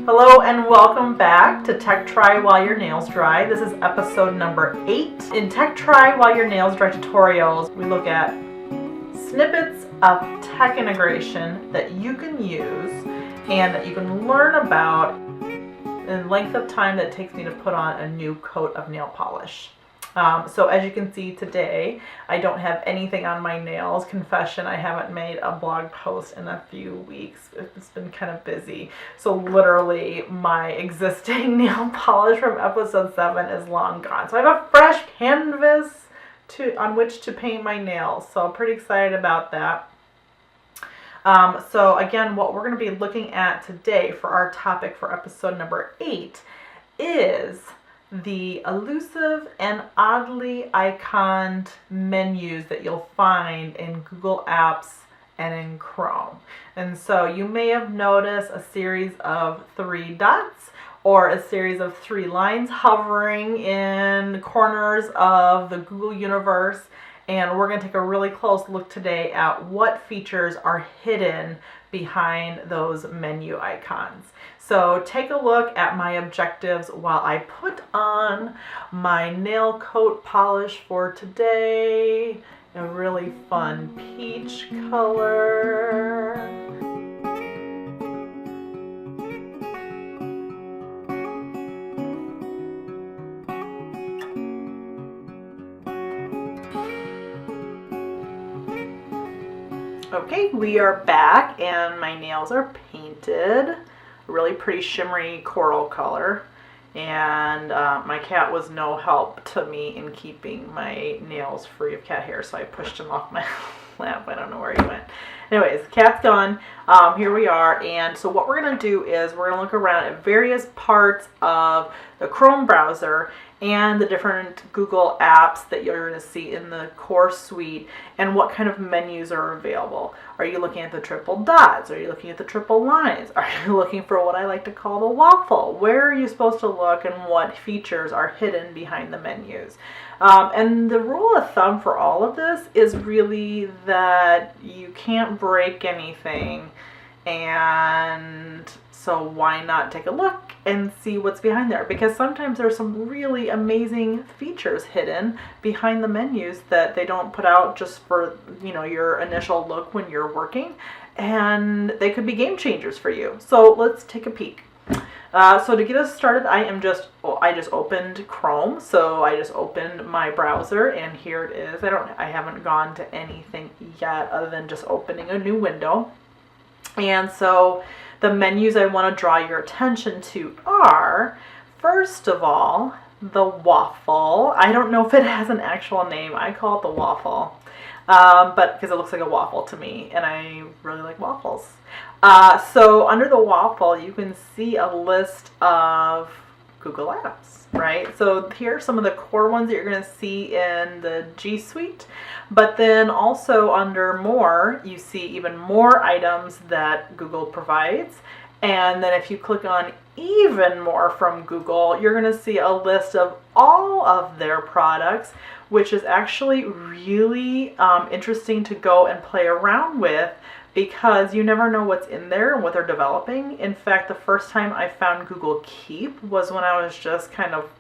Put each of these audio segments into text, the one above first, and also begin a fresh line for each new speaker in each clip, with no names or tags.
Hello and welcome back to Tech Try While Your Nails Dry. This is episode number 8. In Tech Try While Your Nails Dry tutorials, we look at snippets of tech integration that you can use and that you can learn about in length of time that it takes me to put on a new coat of nail polish. So as you can see today, I don't have anything on my nails. Confession, I haven't made a blog post in a few weeks. It's been kind of busy. So literally my existing nail polish from episode 7 is long gone. So I have a fresh canvas on which to paint my nails. So I'm pretty excited about that. So again, what we're going to be looking at today for our topic for episode number 8 is the elusive and oddly iconed menus that you'll find in Google Apps and in Chrome. And so you may have noticed a series of 3 dots or a series of 3 lines hovering in corners of the Google universe. And we're going to take a really close look today at what features are hidden behind those menu icons. So take a look at my objectives while I put on my nail coat polish for today. A really fun peach color. Okay, we are back and my nails are painted. Really pretty shimmery coral color, and my cat was no help to me in keeping my nails free of cat hair, so I pushed him off my lap. I don't know where he went. Anyways, cat's gone. Here we are, and so what we're going to do is we're going to look around at various parts of the Chrome browser and the different Google apps that you're going to see in the core suite and what kind of menus are available. Are you looking at the triple dots? Are you looking at the triple lines? Are you looking for what I like to call the waffle? Where are you supposed to look and what features are hidden behind the menus? And the rule of thumb for all of this is really that you can't break anything, and so why not take a look and see what's behind there? Because sometimes there's some really amazing features hidden behind the menus that they don't put out just for, your initial look when you're working, and they could be game changers for you. So let's take a peek. So to get us started, I just opened Chrome. So I just opened my browser and here it is. I haven't gone to anything yet other than just opening a new window. And so the menus I want to draw your attention to are, first of all, the waffle. I don't know if it has an actual name. I call it the waffle. But because it looks like a waffle to me, and I really like waffles. So under the waffle, you can see a list of Google apps, right? So here are some of the core ones that you're going to see in the G Suite. But then also under more, you see even more items that Google provides. And then if you click on even more from Google, you're going to see a list of all of their products, which is actually really interesting to go and play around with because you never know what's in there and what they're developing. In fact, the first time I found Google Keep was when I was just kind of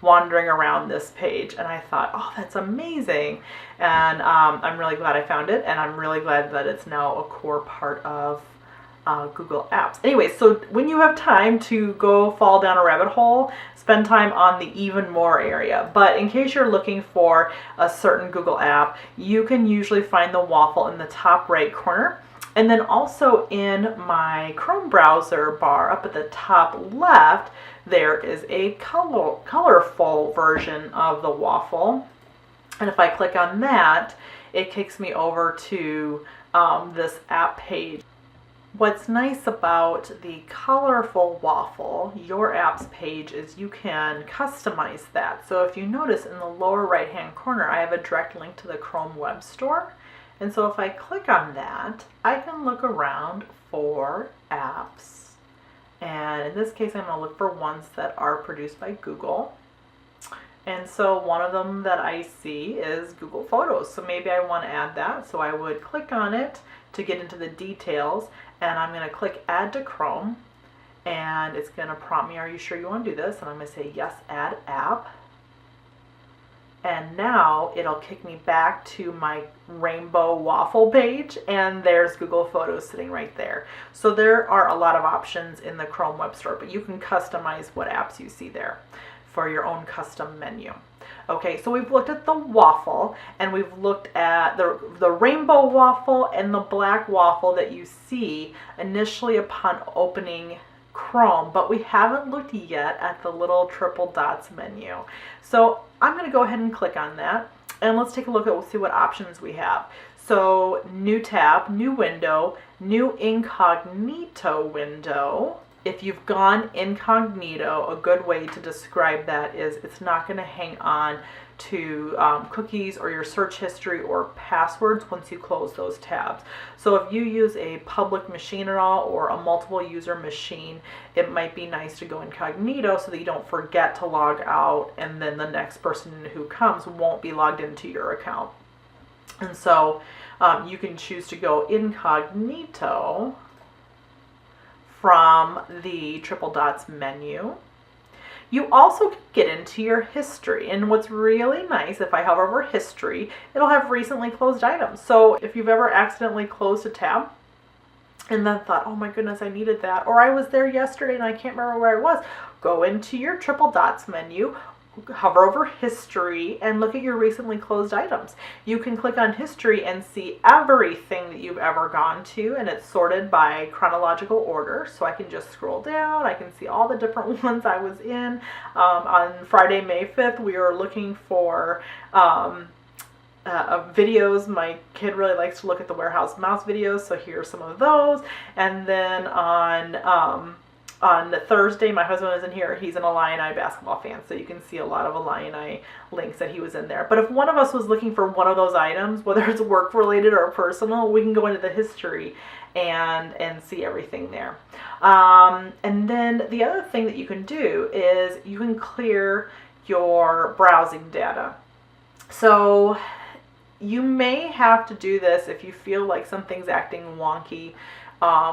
wandering around this page, and I thought, oh, that's amazing. And I'm really glad I found it, and I'm really glad that it's now a core part of Google Apps. Anyway, so when you have time to go fall down a rabbit hole, spend time on the even more area. But in case you're looking for a certain Google app, you can usually find the waffle in the top right corner. And then also in my Chrome browser bar up at the top left, there is a colorful version of the waffle. And if I click on that, it kicks me over to this app page. What's nice about the colorful waffle, your apps page, is you can customize that. So if you notice in the lower right hand corner, I have a direct link to the Chrome Web Store. And so if I click on that, I can look around for apps. And in this case, I'm going to look for ones that are produced by Google. And so one of them that I see is Google Photos. So maybe I want to add that. So I would click on it to get into the details. And I'm going to click Add to Chrome. and it's going to prompt me, are you sure you want to do this? And I'm going to say yes, add app. And now it'll kick me back to my rainbow waffle page, and there's Google Photos sitting right there. So there are a lot of options in the Chrome Web Store, but you can customize what apps you see there for your own custom menu. Okay, so we've looked at the waffle, and we've looked at the rainbow waffle and the black waffle that you see initially upon opening Chrome, but we haven't looked yet at the little triple dots menu. So I'm going to go ahead and click on that, and let's take a look at, see what options we have. So new tab, new window, new incognito window. If you've gone incognito, a good way to describe that is it's not going to hang on to cookies or your search history or passwords once you close those tabs. So if you use a public machine at all or a multiple user machine, it might be nice to go incognito so that you don't forget to log out, and then the next person who comes won't be logged into your account. And so you can choose to go incognito from the triple dots menu. You also can get into your history, and what's really nice, if I hover over history, it'll have recently closed items. So if you've ever accidentally closed a tab and then thought, oh my goodness, I needed that, or I was there yesterday and I can't remember where I was, go into your triple dots menu, hover over history, and look at your recently closed items. You can click on history and see everything that you've ever gone to, and it's sorted by chronological order. So I can just scroll down, I can see all the different ones I was in. On Friday, May 5th, we were looking for videos. My kid really likes to look at the Warehouse Mouse videos, so here are some of those. And then on Thursday, my husband isn't here. He's an Illini basketball fan, so you can see a lot of Illini links that he was in there. But if one of us was looking for one of those items, whether it's work-related or personal, we can go into the history and see everything there. And then the other thing that you can do is you can clear your browsing data. So you may have to do this if you feel like something's acting wonky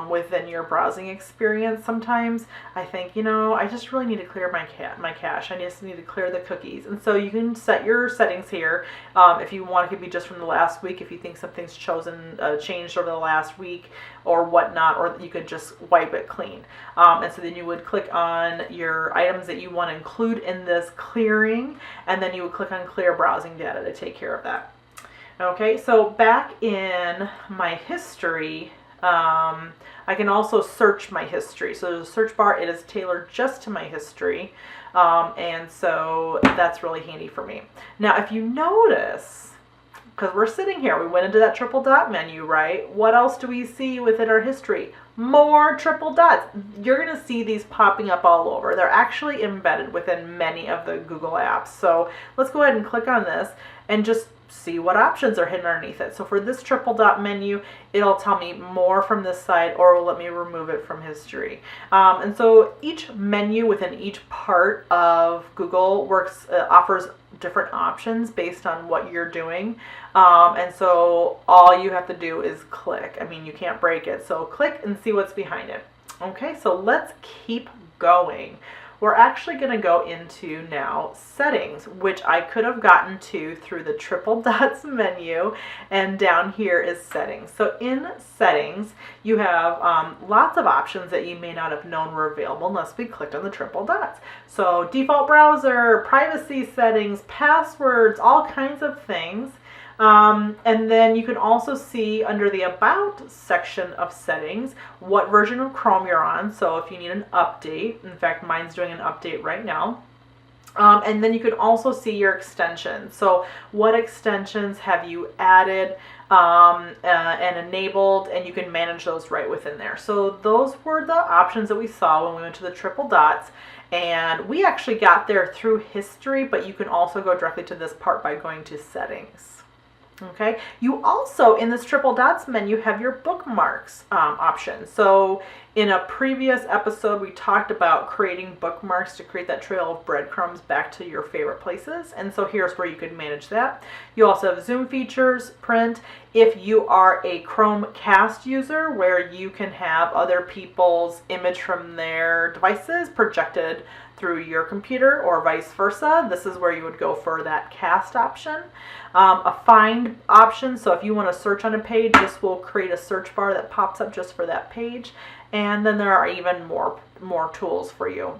within your browsing experience. Sometimes I think, I just really need to clear my cache. I just need to clear the cookies. And so you can set your settings here. If you want, it could be just from the last week. If you think something's changed over the last week or whatnot, or you could just wipe it clean. And so then you would click on your items that you want to include in this clearing, and then you would click on clear browsing data to take care of that. Okay, so back in my history, I can also search my history. So there's a search bar. It is tailored just to my history. And so that's really handy for me. Now, if you notice, because we're sitting here, we went into that triple dot menu, right? What else do we see within our history? More triple dots. You're going to see these popping up all over. They're actually embedded within many of the Google apps. So let's go ahead and click on this and just see what options are hidden underneath it. So for this triple dot menu, it'll tell me more from this side, or will let me remove it from history. And so each menu within each part of Google offers different options based on what you're doing. And so all you have to do is click. I mean, you can't break it. So click and see what's behind it. Okay, so let's keep going. We're actually going to go into now settings, which I could have gotten to through the triple dots menu, and down here is settings. So in settings, you have lots of options that you may not have known were available unless we clicked on the triple dots. So default browser, privacy settings, passwords, all kinds of things. And then you can also see under the About section of settings what version of Chrome you're on. So if you need an update, in fact, mine's doing an update right now. And then you can also see your extensions. So what extensions have you added and enabled, and you can manage those right within there. So those were the options that we saw when we went to the triple dots. And we actually got there through history, but you can also go directly to this part by going to settings. Okay, you also in this triple dots menu have your bookmarks option. So In a previous episode, we talked about creating bookmarks to create that trail of breadcrumbs back to your favorite places. And so here's where you can manage that. You also have zoom features, print. If you are a Chromecast user, where you can have other people's image from their devices projected through your computer or vice versa, this is where you would go for that cast option. A find option, so if you want to search on a page, this will create a search bar that pops up just for that page. And then there are even more tools for you.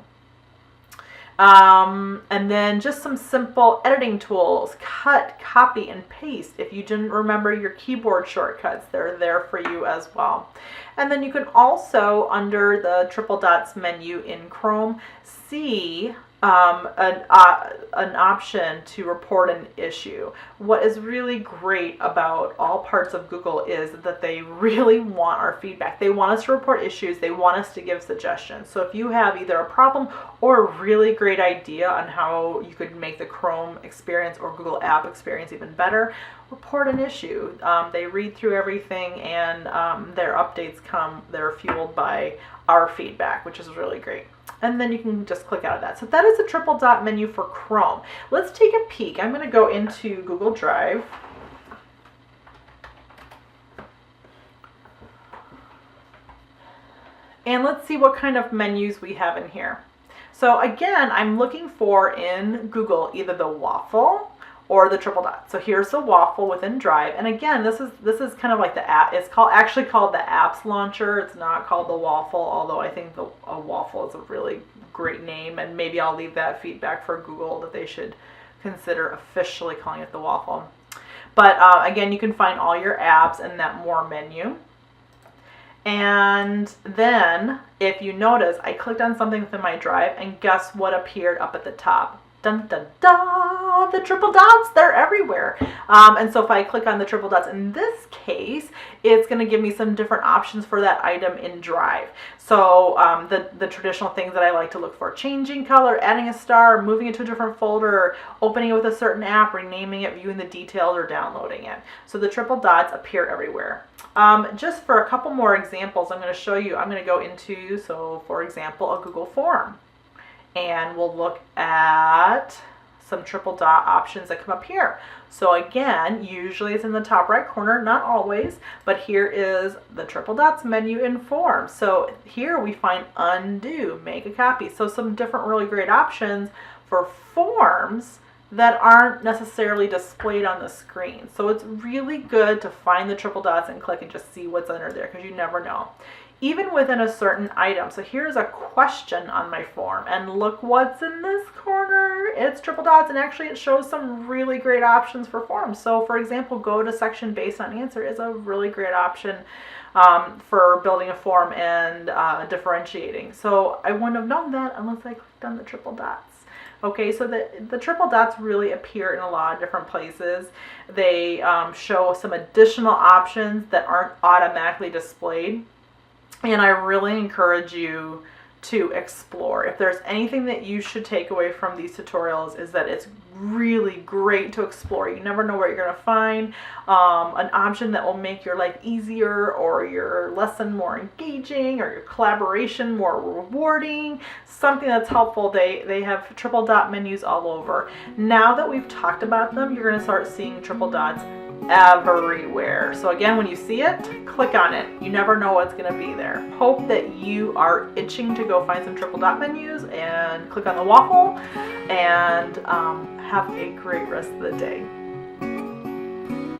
And then just some simple editing tools, cut, copy, and paste. If you didn't remember your keyboard shortcuts, they're there for you as well. And then you can also, under the triple dots menu in Chrome, see an option to report an issue. What is really great about all parts of Google is that they really want our feedback. They want us to report issues. They want us to give suggestions. So if you have either a problem or a really great idea on how you could make the Chrome experience or Google app experience even better, report an issue. They read through everything, and their updates they're fueled by our feedback, which is really great. And then you can just click out of that. So that is the triple dot menu for Chrome. Let's take a peek. I'm going to go into Google Drive. And let's see what kind of menus we have in here. So again, I'm looking for in Google either the waffle or the triple dot. So here's the waffle within Drive. And again, this is kind of like the app. It's actually called the apps launcher. It's not called the waffle, although I think a waffle is a really great name. And maybe I'll leave that feedback for Google that they should consider officially calling it the waffle. But again, you can find all your apps in that more menu. And then if you notice, I clicked on something within my Drive, and guess what appeared up at the top? Dun, dun, dun, the triple dots, they're everywhere. And so if I click on the triple dots in this case, it's going to give me some different options for that item in Drive. So the traditional things that I like to look for: changing color, adding a star, moving it to a different folder, opening it with a certain app, renaming it, viewing the details, or downloading it. So the triple dots appear everywhere. Just for a couple more examples, I'm going to show you. I'm going to go into, so for example, a Google form. And we'll look at some triple dot options that come up here. So again, usually it's in the top right corner, not always, but here is the triple dots menu in Forms. So here we find undo, make a copy. So some different really great options for forms that aren't necessarily displayed on the screen. So it's really good to find the triple dots and click and just see what's under there, because you never know. Even within a certain item. So here's a question on my form, and look what's in this corner. It's triple dots, and actually it shows some really great options for forms. So for example, go to section based on answer is a really great option for building a form and differentiating. So I wouldn't have known that unless I clicked on the triple dots. Okay, so the triple dots really appear in a lot of different places. They show some additional options that aren't automatically displayed. And I really encourage you to explore. If there's anything that you should take away from these tutorials, is that it's really great to explore. You never know what you're going to find. An option that will make your life easier, or your lesson more engaging, or your collaboration more rewarding, something that's helpful. They have triple dot menus all over. Now that we've talked about them, you're going to start seeing triple dots everywhere. So again, when you see it, click on it. You never know what's going to be there. Hope that you are itching to go find some triple dot menus and click on the waffle, and have a great rest of the day.